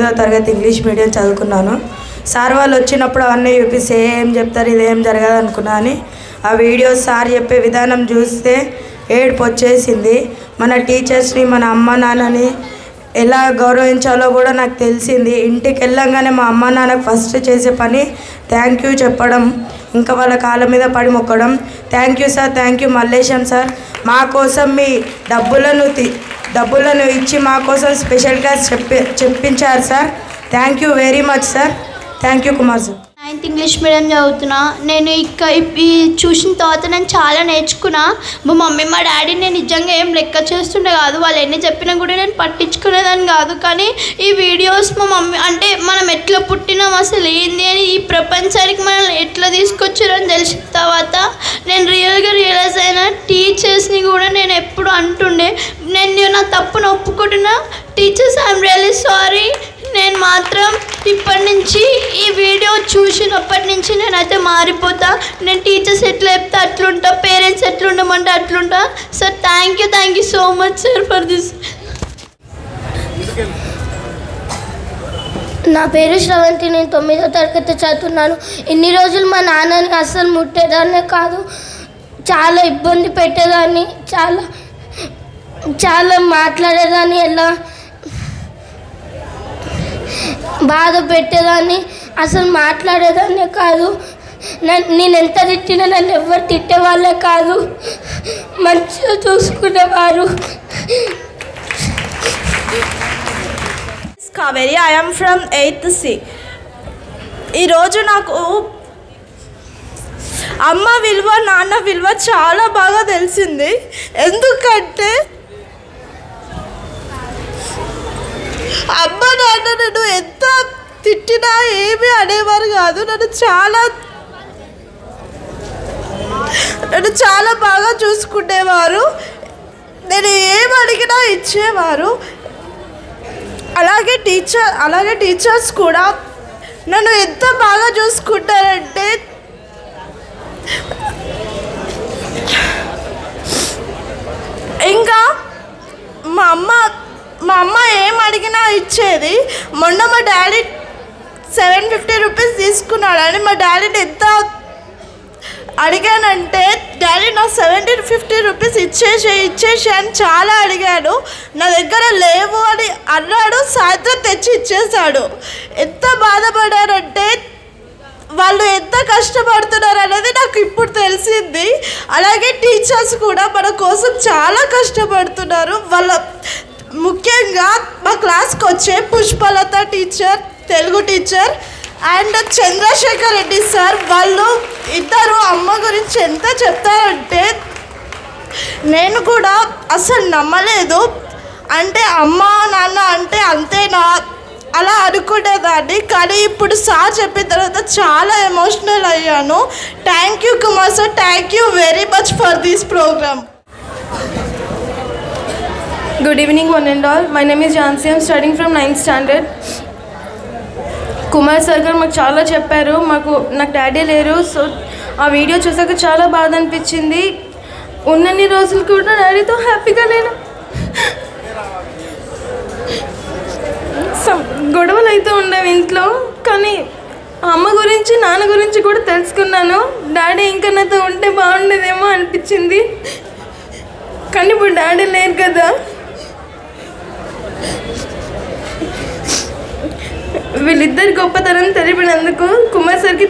9వ తరగతి English medium చదువుకున్నాను. Sir వాళ్ళు వచ్చినప్పుడు అవన్నీ చూపిస్తే ఏం చెప్తారు, ఇదేం జరగదు అనుకున్నా అని ఆ వీడియోస్ సార్ చెప్పే విధానం చూస్తే ఏడుపు వచ్చేసింది. మన టీచర్స్ని, మన అమ్మ నాన్నని ఎలా గౌరవించాలో కూడా నాకు తెలిసింది. ఇంటికి వెళ్ళంగానే మా అమ్మ నాన్నకు ఫస్ట్ చేసే పని థ్యాంక్ యూ చెప్పడం, ఇంకా వాళ్ళ కాళ్ళ మీద పడి మొక్కడం. Thank you sir, thank you Mallesham sir, మా కోసం మీ డబ్బులను ఇచ్చి మా కోసం స్పెషల్ క్లాస్ చెప్పించారు sir. Thank you very much sir. Thank you Kumar sir. 9th English medium చదువుతున్నా. నేను ఇవి చూసిన తర్వాత నేను చాలా నేర్చుకున్నా. మా మమ్మీ మా డాడీ నేను నిజంగా ఏం లెక్క చేస్తుండే కాదు, వాళ్ళు ఎన్ని చెప్పినా కూడా నేను పట్టించుకునేదాన్ని కాదు. కానీ ఈ వీడియోస్ మా మమ్మీ అంటే మనం ఎట్లా పుట్టినాం, అసలు ఏంది అని, ఈ ప్రపంచానికి మనల్ని ఎట్లా తీసుకొచ్చారని తెలిసిన తర్వాత నేను రియల్గా రియలైజ్ అయినా. టీచర్స్ని కూడా నేను ఎప్పుడు అంటుండే, నేను నా తప్పును ఒప్పుకుంటున్నా, టీచర్స్ ఐఎమ్ రియల్లీ సారీ. నేను మాత్రం ఇప్పటి నుంచి ఈ వీడియో చూసినప్పటి నుంచి నేనైతే మారిపోతా. నేను టీచర్స్ ఎట్లా చెప్తే అట్లుంటా, పేరెంట్స్ ఎట్లుండమంటే అట్లుంటా. Sir thank you so much sir for this. నా పేరు శ్రవంతి, నేను 9వ తరగతి చదువుతున్నాను. ఇన్ని రోజులు మా నాన్నని అస్సలు ముట్టేదాన్నే కాదు, చాలా ఇబ్బంది పెట్టేదాన్ని, చాలా మాట్లాడేదాన్ని, ఎలా బాధ పెట్టేదాన్ని, అసలు మాట్లాడేదాన్నే కాదు. నేను ఎంత తిట్టినా నన్ను ఎవరు తిట్టేవాళ్ళే కాదు, మంచిగా చూసుకునేవారు. Kaveri, I am from 8th C. ఈరోజు నాకు అమ్మ విలువ, నాన్న విలువ చాలా బాగా తెలిసింది. ఎందుకంటే అమ్మ నాన్న నన్ను ఎంత తిట్టినా ఏమీ అనేవారు కాదు. నన్ను చాలా బాగా చూసుకునేవారు. నేను ఏం అడిగినా ఇచ్చేవారు. అలాగే టీచర్స్ కూడా నన్ను ఎంత బాగా చూసుకుంటారంటే, ఇంకా మా అమ్మ ఏం అడిగినా ఇచ్చేది. మొన్న మా డాడీ 750 రూపీస్ తీసుకున్నాడని మా డాడీని ఎంత అడిగానంటే, డాడీ నా 750 రూపీస్ ఇచ్చేసి అని చాలా అడిగాడు. నా దగ్గర లేవు అని అన్నాడు, సాయంత్రం తెచ్చి ఇచ్చేసాడు. ఎంత బాధపడారంటే వాళ్ళు ఎంత కష్టపడుతున్నారు అనేది నాకు ఇప్పుడు తెలిసింది. అలాగే టీచర్స్ కూడా మన కోసం చాలా కష్టపడుతున్నారు. ముఖ్యంగా మా క్లాస్కి వచ్చే Pushpalatha teacher, Telugu teacher, and Chandrasekhar Reddy sir, వాళ్ళు ఇద్దరు అమ్మ గురించి ఎంత చెప్తారంటే నేను కూడా అసలు నమ్మలేదు. అంటే అమ్మ నాన్న అంటే అంతేనా అలా అనుకునేదాన్ని. కానీ ఇప్పుడు సార్ చెప్పిన తర్వాత చాలా ఎమోషనల్ అయ్యాను. Thank you Kumar sir, thank you very much for this programme. Good evening one and all. My name is Jansi. I am studying from 9th standard. Kumar sir గారు మాకు చాలా చెప్పారు. నాకు డాడీ లేరు. సో ఆ వీడియో చూసాక చాలా బాధ అనిపించింది. ఉన్నన్ని రోజులు కూడా డాడీతో హ్యాపీగా లేను. గొడవలు అయితే ఉండేవి ఇంట్లో, కానీ అమ్మ గురించి నాన్న గురించి కూడా తెలుసుకున్నాను. డాడీ ఇంకా నాతో ఉంటే బాగుండేదేమో అనిపించింది, కానీ ఇప్పుడు డాడీ లేరు కదా. వీళ్ళిద్దరి గొప్పతనం తెలిపినందుకు కుమార్ సార్కి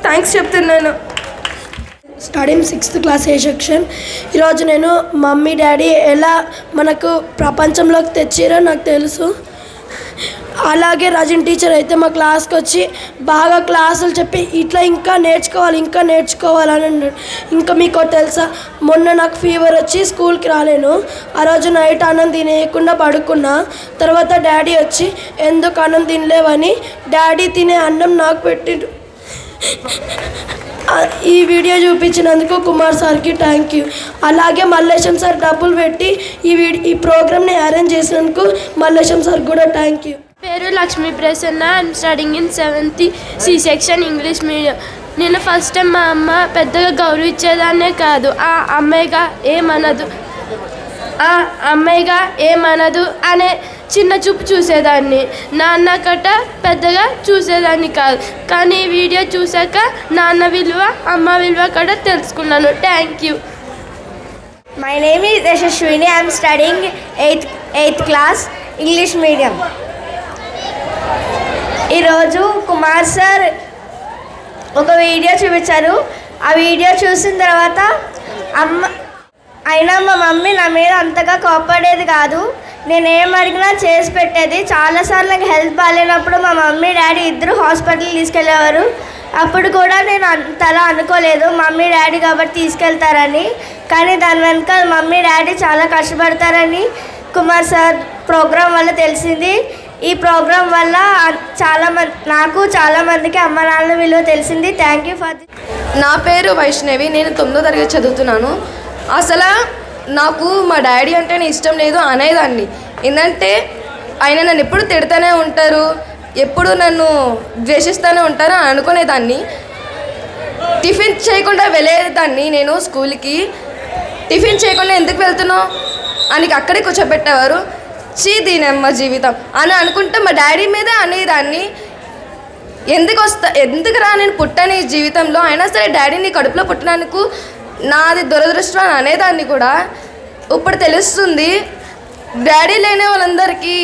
థ్యాంక్స్ చెప్తున్నాను. స్టడీయింగ్ 6th క్లాస్ ఏ సెక్షన్. ఈరోజు నేను మమ్మీ డాడీ ఎలా మనకు ప్రపంచంలోకి తెచ్చిరో నాకు తెలుసు. అలాగే రజన్ టీచర్ అయితే మా క్లాస్కి వచ్చి బాగా క్లాసులు చెప్పి ఇట్లా ఇంకా నేర్చుకోవాలని అన్నాడు. ఇంకా మీకు తెలుసా, మొన్న నాకు ఫీవర్ వచ్చి స్కూల్కి రాలేను. ఆ రోజు నైట్ అన్నం తినేయకుండా పడుకున్నా. తర్వాత డాడీ వచ్చి ఎందుకు అన్నం తినలేవని డాడీ తినే అన్నం నాకు పెట్టిండు. ఈ వీడియో చూపించినందుకు కుమార్ సార్కి థ్యాంక్ యూ. అలాగే మల్లేశం సార్ డబ్బులు పెట్టి ఈ ప్రోగ్రామ్ని అరేంజ్ చేసినందుకు మల్లేశం సార్ కూడా థ్యాంక్ యూ. పేరు Lakshmi Prasanna. I'm studying in 7th C section English medium. నేను ఫస్ట్ టైం మా అమ్మ పెద్దగా గౌరవించేదాన్నే కాదు, ఆ అమ్మాయిగా ఏమనదు అనే చిన్న చూపు చూసేదాన్ని. నాన్న కట్ట పెద్దగా చూసేదాన్ని కాదు. కానీ ఈ వీడియో చూశాక నాన్న విలువ అమ్మ విలువ కూడా తెలుసుకున్నాను. Thank you. My name is Yashashwini. I am studying 8th class English medium. ఈరోజు కుమార్ సార్ ఒక వీడియో చూపించారు. ఆ వీడియో చూసిన తర్వాత అయినా మా మమ్మీ నా మీద అంతగా కోపడేది కాదు. నేనేం అడిగినా చేసి పెట్టేది. చాలాసార్లు నాకు హెల్త్ బాగాలేనప్పుడు మా మమ్మీ డాడీ ఇద్దరు హాస్పిటల్కి తీసుకెళ్ళేవారు. అప్పుడు కూడా నేను అంతలా అనుకోలేదు మమ్మీ డాడీ కాబట్టి తీసుకెళ్తారని. కానీ దాని వెనుక మమ్మీ డాడీ చాలా కష్టపడతారని కుమార్ సార్ ప్రోగ్రాం వల్ల తెలిసింది. ఈ ప్రోగ్రాం వల్ల నాకు చాలామందికి అమ్మ నాన్న విలువ తెలిసింది. థ్యాంక్ యూ ఫర్ నా పేరు వైష్ణవి. నేను 9వ తరగతి చదువుతున్నాను. అసలు నాకు మా డాడీ అంటే ఇష్టం లేదు అనేదాన్ని. ఏంటంటే ఆయన నన్ను ఎప్పుడు తిడతానే ఉంటారు, ఎప్పుడు నన్ను ద్వేషిస్తూనే ఉంటారు అని అనుకునేదాన్ని. టిఫిన్ చేయకుండా వెళ్ళేదాన్ని నేను స్కూల్కి. టిఫిన్ చేయకుండా ఎందుకు వెళ్తున్నావు అని అక్కడే కూర్చోబెట్టేవారు. దీనమ్మ జీవితం అని అనుకుంటే మా డాడీ మీదే అనేదాన్ని. ఎందుకు రా నేను పుట్టని జీవితంలో అయినా సరే డాడీని కడుపులో పుట్టినందుకు నాది దురదృష్టం అని అనేదాన్ని కూడా. ఇప్పుడు తెలుస్తుంది డాడీ లేని వాళ్ళందరికీ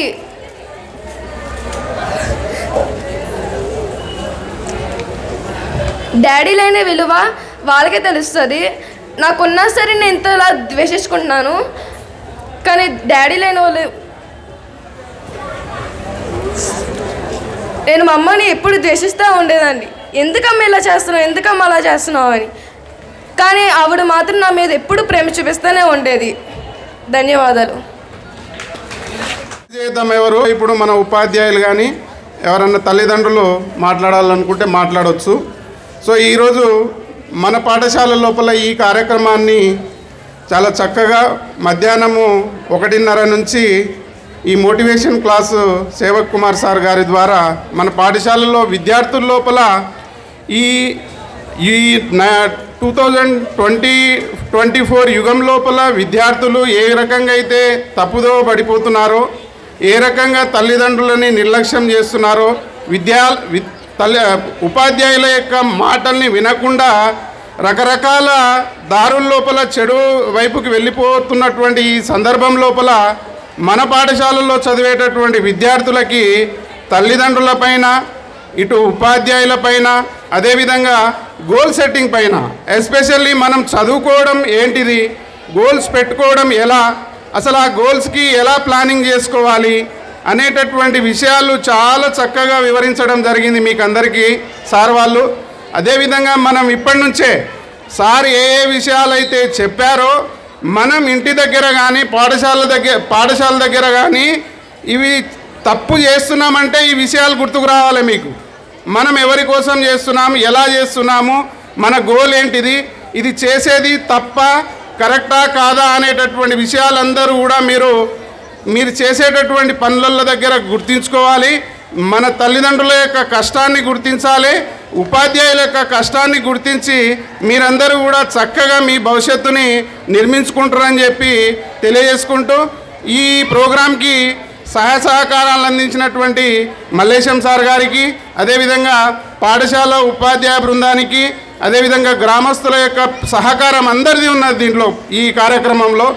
డాడీ లేని విలువ వాళ్ళకే తెలుస్తుంది. నాకున్నా సరే నేను ఇంతలా ద్వేషించుకుంటున్నాను. కానీ డాడీ లేని వాళ్ళు నేను మా అమ్మని ఎప్పుడు ద్వేషిస్తూ ఉండేదాన్ని. ఎందుకమ్మ ఇలా చేస్తున్నావు, ఎందుకమ్మ అలా చేస్తున్నావు అని. కానీ ఆవిడ మాత్రం నా మీద ఎప్పుడు ప్రేమ చూపిస్తూనే ఉండేది. ధన్యవాదాలు. చేద్దాం ఎవరు ఇప్పుడు మన ఉపాధ్యాయులు కానీ ఎవరన్నా తల్లిదండ్రులు మాట్లాడాలనుకుంటే మాట్లాడవచ్చు. సో ఈరోజు మన పాఠశాల లోపల ఈ కార్యక్రమాన్ని చాలా చక్కగా మధ్యాహ్నము 1:30 నుంచి ఈ motivation class Sevak Kumar sir గారి ద్వారా మన పాఠశాలలో విద్యార్థుల లోపల ఈ 2024 యుగం లోపల విద్యార్థులు ఏ రకంగా అయితే తప్పుదో పడిపోతున్నారో, ఏ రకంగా తల్లిదండ్రులని నిర్లక్ష్యం చేస్తున్నారో, ఉపాధ్యాయుల యొక్క మాటల్ని వినకుండా రకరకాల దారుల లోపల చెడు వైపుకి వెళ్ళిపోతున్నటువంటి ఈ సందర్భం లోపల మన పాఠశాలల్లో చదివేటటువంటి విద్యార్థులకి తల్లిదండ్రుల పైన, ఇటు ఉపాధ్యాయుల పైన, అదేవిధంగా గోల్ సెట్టింగ్ పైన, ఎస్పెషల్లీ మనం చదువుకోవడం ఏంటిది, గోల్స్ పెట్టుకోవడం ఎలా, అసలు ఆ గోల్స్కి ఎలా ప్లానింగ్ చేసుకోవాలి అనేటటువంటి విషయాలు చాలా చక్కగా వివరించడం జరిగింది మీకు అందరికీ సార్ వాళ్ళు. అదేవిధంగా మనం ఇప్పటి నుంచే సార్ ఏ విషయాలైతే చెప్పారో మనం ఇంటి దగ్గర కానీ పాఠశాల దగ్గర కానీ ఇవి తప్పు చేస్తున్నామంటే ఈ విషయాలు గుర్తుకు రావాలి మీకు. మనం ఎవరి కోసం చేస్తున్నాము, ఎలా చేస్తున్నాము, మన గోల్ ఏంటిది, ఇది చేసేది తప్ప కరెక్టా కాదా అనేటటువంటి విషయాలందరూ కూడా మీరు చేసేటటువంటి పనుల దగ్గర గుర్తించుకోవాలి. మన తల్లిదండ్రుల యొక్క కష్టాన్ని గుర్తించాలి, ఉపాధ్యాయుల యొక్క కష్టాన్ని గుర్తించి మీరందరూ కూడా చక్కగా మీ భవిష్యత్తుని నిర్మించుకుంటారని చెప్పి తెలియజేసుకుంటూ ఈ ప్రోగ్రాంకి సహకారాలు అందించినటువంటి మల్లేశం సార్ గారికి, అదేవిధంగా పాఠశాల ఉపాధ్యాయ బృందానికి, అదేవిధంగా గ్రామస్తుల యొక్క సహకారం అందరిది ఉన్నది దీంట్లో ఈ కార్యక్రమంలో.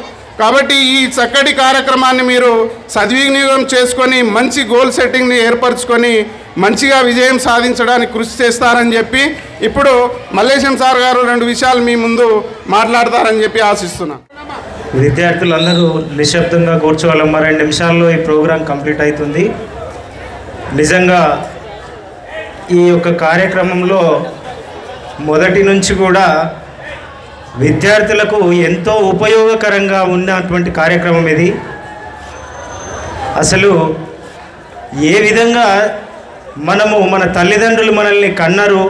కాబట్టి ఈ చక్కటి కార్యక్రమాన్ని మీరు సద్వినియోగం చేసుకొని మంచి గోల్ సెట్టింగ్ని ఏర్పరచుకొని మంచిగా విజయం సాధించడానికి కృషి చేస్తారని చెప్పి ఇప్పుడు మల్లేశం సార్ గారు 2 విషయాలు మీ ముందు మాట్లాడతారని చెప్పి ఆశిస్తున్నాను. విద్యార్థులందరూ నిశ్శబ్దంగా కూర్చోవాలమ్మా. 2 నిమిషాల్లో ఈ ప్రోగ్రాం కంప్లీట్ అవుతుంది. నిజంగా ఈ యొక్క కార్యక్రమంలో మొదటి నుంచి కూడా విద్యార్థులకు ఎంతో ఉపయోగకరంగా ఉన్నటువంటి కార్యక్రమం ఇది. అసలు ఏ విధంగా మన తల్లిదండ్రులు మనల్ని కన్నారు,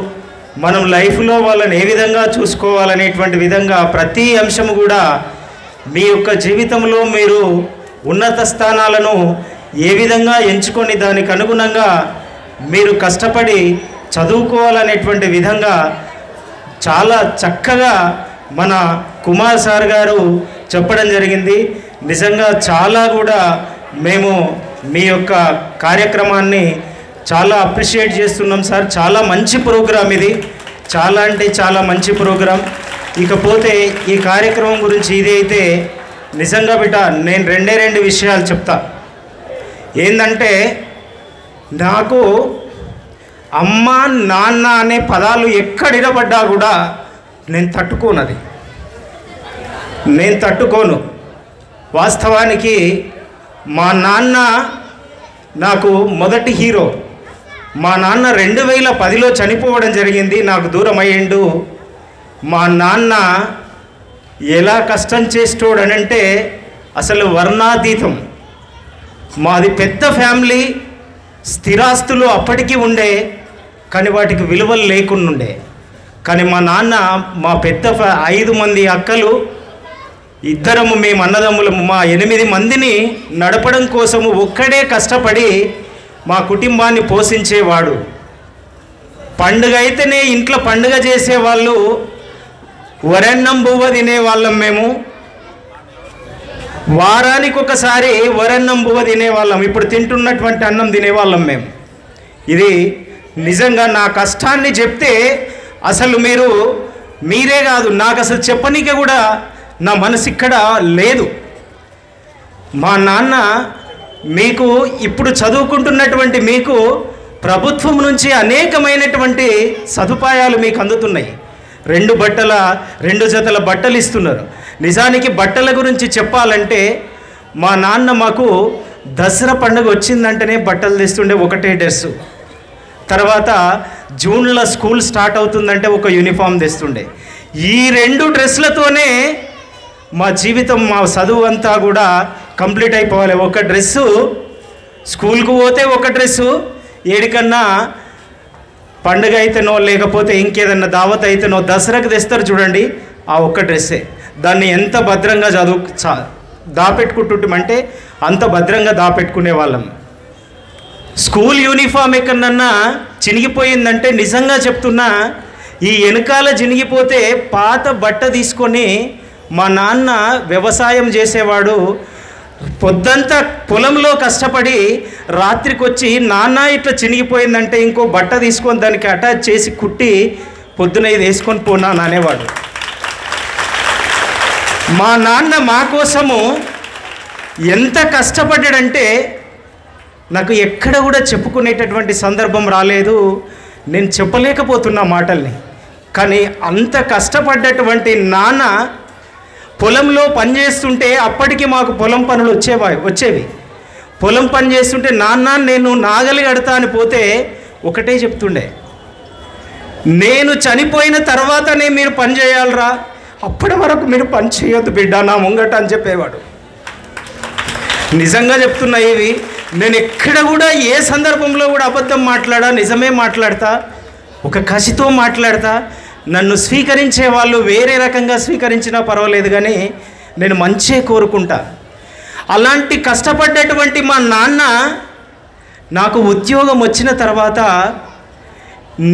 మనం లైఫ్లో వాళ్ళని ఏ విధంగా చూసుకోవాలనేటువంటి విధంగా ప్రతి అంశము కూడా మీ యొక్క జీవితంలో మీరు ఉన్నత స్థానాలను ఏ విధంగా ఎంచుకొని దానికి అనుగుణంగా మీరు కష్టపడి చదువుకోవాలనేటువంటి విధంగా చాలా చక్కగా మన కుమార్ సార్ గారు చెప్పడం జరిగింది. నిజంగా చాలా కూడా మేము మీ యొక్క కార్యక్రమాన్ని చాలా అప్రిషియేట్ చేస్తున్నాం సార్. చాలా మంచి ప్రోగ్రాం ఇది, చాలా అంటే చాలా మంచి ప్రోగ్రాం. ఇకపోతే ఈ కార్యక్రమం గురించి ఇది అయితే నిజంగా బిడ్డ నేను రెండు విషయాలు చెప్తా. ఏంటంటే నాకు అమ్మ నాన్న అనే పదాలు ఎక్కడినపడ్డా కూడా నేను తట్టుకోను. వాస్తవానికి మా నాన్న నాకు మొదటి హీరో. మా నాన్న 2010లో చనిపోవడం జరిగింది, నాకు దూరం అయ్యిండు. మా నాన్న ఎలా కష్టం చేస్తోడనంటే అసలు వర్ణాతీతం. మాది పెద్ద ఫ్యామిలీ, స్థిరాస్తులు అప్పటికి ఉండే, కానీ వాటికి విలువలు లేకుండా. కానీ మా నాన్న మా పెద్ద 5 మంది అక్కలు, ఇద్దరము మేము అన్నదమ్ములము, మా 8 మందిని నడపడం కోసము ఒక్కడే కష్టపడి మా కుటుంబాన్ని పోషించేవాడు. పండుగ అయితేనే ఇంట్లో పండుగ చేసేవాళ్ళు, వరన్నం బువ్వ తినేవాళ్ళం మేము. వారానికి ఒకసారి వరన్నం బువ్వ తినేవాళ్ళం, ఇప్పుడు తింటున్నటువంటి అన్నం తినేవాళ్ళం మేము. ఇది నిజంగా నా కష్టాన్ని చెప్తే అసలు మీరే కాదు, నాకు అసలు చెప్పనీకే కూడా నా మనసు ఇక్కడ లేదు. మా నాన్న మీకు ఇప్పుడు చదువుకుంటున్నటువంటి మీకు ప్రభుత్వం నుంచి అనేకమైనటువంటి సదుపాయాలు మీకు అందుతున్నాయి. 2 జతల బట్టలు ఇస్తున్నారు. నిజానికి బట్టల గురించి చెప్పాలంటే మా నాన్న మాకు దసరా పండుగ వచ్చిందంటేనే బట్టలు తెస్తుండే, ఒకటే డ్రెస్సు. తర్వాత జూన్లో స్కూల్ స్టార్ట్ అవుతుందంటే ఒక యూనిఫామ్ తెస్తుండే. ఈ 2 డ్రెస్లతోనే మా జీవితం, మా చదువు అంతా కూడా కంప్లీట్ అయిపోవాలి. ఒక డ్రెస్సు, స్కూల్కు పోతే ఒక డ్రెస్సు, ఏడికన్నా పండుగ అయితేనో లేకపోతే ఇంకేదన్నా దావత్ అయితేనో దసరాకు తెస్తారు చూడండి, ఆ ఒక్క డ్రెస్సే. దాన్ని ఎంత భద్రంగా దాపెట్టుకుంటుంటామంటే అంత భద్రంగా దాపెట్టుకునే వాళ్ళం. స్కూల్ యూనిఫామ్ ఎక్కడన్నా చినిగిపోయిందంటే నిజంగా చెప్తున్నా, ఈ వెనకాల చినిగిపోతే పాత బట్ట తీసుకొని మా నాన్న వ్యవసాయం చేసేవాడు. పొద్దంతా పొలంలో కష్టపడి రాత్రికి వచ్చి నాన్న ఇట్లా చినిగిపోయిందంటే ఇంకో బట్ట తీసుకొని దానికి అటాచ్ చేసి కుట్టి పొద్దున ఇది వేసుకొని పోనాను అనేవాడు. మా నాన్న మా కోసము ఎంత కష్టపడ్డాడంటే నాకు ఎక్కడ కూడా చెప్పుకునేటటువంటి సందర్భం రాలేదు. నేను చెప్పలేకపోతున్నా మాటల్ని. కానీ అంత కష్టపడ్డటువంటి నాన్న పొలంలో పనిచేస్తుంటే అప్పటికి మాకు పొలం పనులు వచ్చేవి. పొలం పని చేస్తుంటే నాన్న నేను నాగలి కడతా అని పోతే ఒకటే చెప్తుండే, నేను చనిపోయిన తర్వాతనే మీరు పని చేయాలరా, అప్పటి వరకు మీరు పని చేయొద్దు బిడ్డ నా ముంగట అని చెప్పేవాడు. నిజంగా చెప్తున్నా, ఇవి నేను ఎక్కడ కూడా ఏ సందర్భంలో కూడా అబద్ధం మాట్లాడా, నిజమే మాట్లాడతా, ఒక కసితో మాట్లాడతా. నన్ను స్వీకరించే వాళ్ళు వేరే రకంగా స్వీకరించినా పర్వాలేదు, కానీ నేను మంచే కోరుకుంటా. అలాంటి కష్టపడ్డటువంటి మా నాన్న నాకు ఉద్యోగం వచ్చిన తర్వాత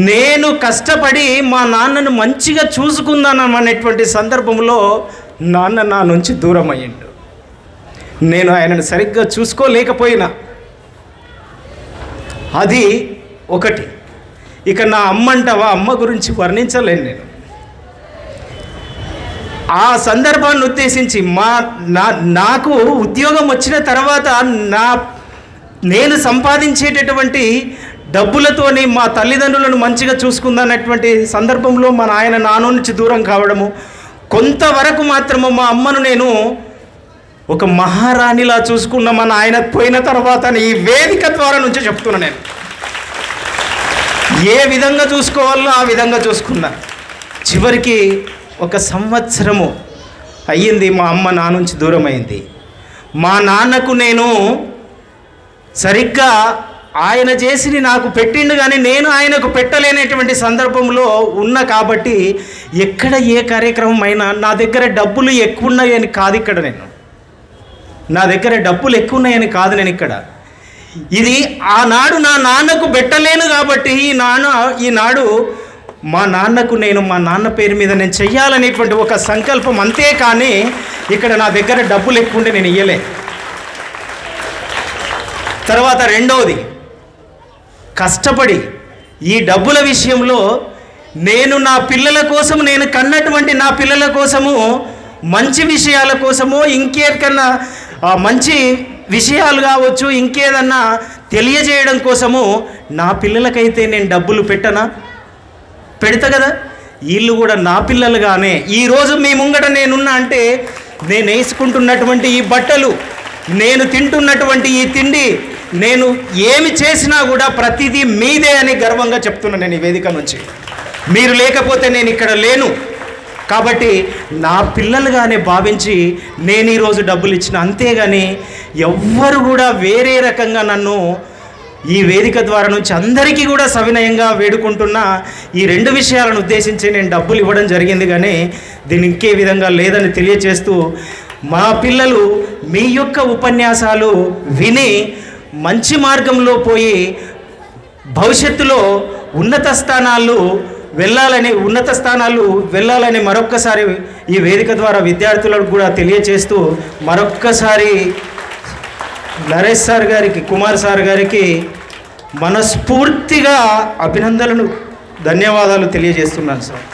నేను కష్టపడి మా నాన్నను మంచిగా చూసుకుందాననేటువంటి సందర్భంలో నాన్న నా నుంచి దూరం అయ్యిండు. నేను ఆయనను సరిగ్గా చూసుకోలేకపోయినా, అది ఒకటి. ఇక నా అమ్మ అంటావా, అమ్మ గురించి వర్ణించలేను నేను. ఆ సందర్భాన్ని ఉద్దేశించి నాకు ఉద్యోగం వచ్చిన తర్వాత నేను సంపాదించేటటువంటి డబ్బులతోని మా తల్లిదండ్రులను మంచిగా చూసుకుందన్నటువంటి సందర్భంలో మా నాయన నాన్న నుంచి దూరం కావడము, కొంతవరకు మాత్రము మా అమ్మను నేను ఒక మహారాణిలా చూసుకున్న మా నాయన పోయిన తర్వాత ఈ వేదిక ద్వారా నుంచి చెప్తున్నా, నేను ఏ విధంగా చూసుకోవాలో ఆ విధంగా చూసుకున్నా. చివరికి 1 సంవత్సరము అయ్యింది మా అమ్మ నా నుంచి దూరం అయింది. మా నాన్నకు నేను సరిగ్గా ఆయన చేసి నాకు పెట్టిండు, కానీ నేను ఆయనకు పెట్టలేనటువంటి సందర్భంలో ఉన్నా. కాబట్టి ఎక్కడ ఏ కార్యక్రమం అయినా నా దగ్గర డబ్బులు ఎక్కువ ఉన్నాయని కాదు ఇక్కడ, నా దగ్గర డబ్బులు ఎక్కువ ఉన్నాయని కాదు నేను ఇక్కడ. ఇది ఆనాడు నా నాన్నకు పెట్టలేను కాబట్టి ఈనాడు మా నాన్నకు నేను మా నాన్న పేరు మీద నేను చెయ్యాలనేటువంటి ఒక సంకల్పం, అంతే. కానీ ఇక్కడ నా దగ్గర డబ్బులు ఎక్కువ ఉంటే నేను ఇయ్యలే. తర్వాత రెండవది, కష్టపడి ఈ డబ్బుల విషయంలో నేను నా పిల్లల కోసం, నేను కన్నటువంటి నా పిల్లల కోసము మంచి విషయాల కోసమో ఇంకేకన్నా మంచి విషయాలు కావచ్చు, ఇంకేదన్నా తెలియజేయడం కోసము నా పిల్లలకైతే నేను డబ్బులు పెడతా కదా. వీళ్ళు కూడా నా పిల్లలుగానే ఈరోజు మీ ముంగట నేనున్నా అంటే నేను వేసుకుంటున్నటువంటి ఈ బట్టలు, నేను తింటున్నటువంటి ఈ తిండి, నేను ఏమి చేసినా కూడా ప్రతిదీ మీదే అని గర్వంగా చెప్తున్నాను నేను ఈ వేదిక నుంచి. మీరు లేకపోతే నేను ఇక్కడ లేను. కాబట్టి నా పిల్లలుగానే భావించి నేను ఈరోజు డబ్బులు ఇచ్చిన, అంతేగాని ఎవ్వరు కూడా వేరే రకంగా నన్ను ఈ వేదిక ద్వారా నుంచి అందరికీ కూడా సవినయంగా వేడుకుంటున్నా ఈ రెండు విషయాలను ఉద్దేశించి నేను డబ్బులు ఇవ్వడం జరిగింది. కానీ దీని ఇంకే విధంగా లేదని తెలియచేస్తూ, మా పిల్లలు మీ యొక్క ఉపన్యాసాలు విని మంచి మార్గంలో పోయి భవిష్యత్తులో ఉన్నత స్థానాలు వెళ్ళాలని మరొక్కసారి ఈ వేదిక ద్వారా విద్యార్థులకు కూడా తెలియచేస్తూ, మరొక్కసారి నరేష్ సార్ గారికి, కుమార్ సార్ గారికి మనస్ఫూర్తిగా అభినందనలు, ధన్యవాదాలు తెలియజేస్తున్నాను సార్.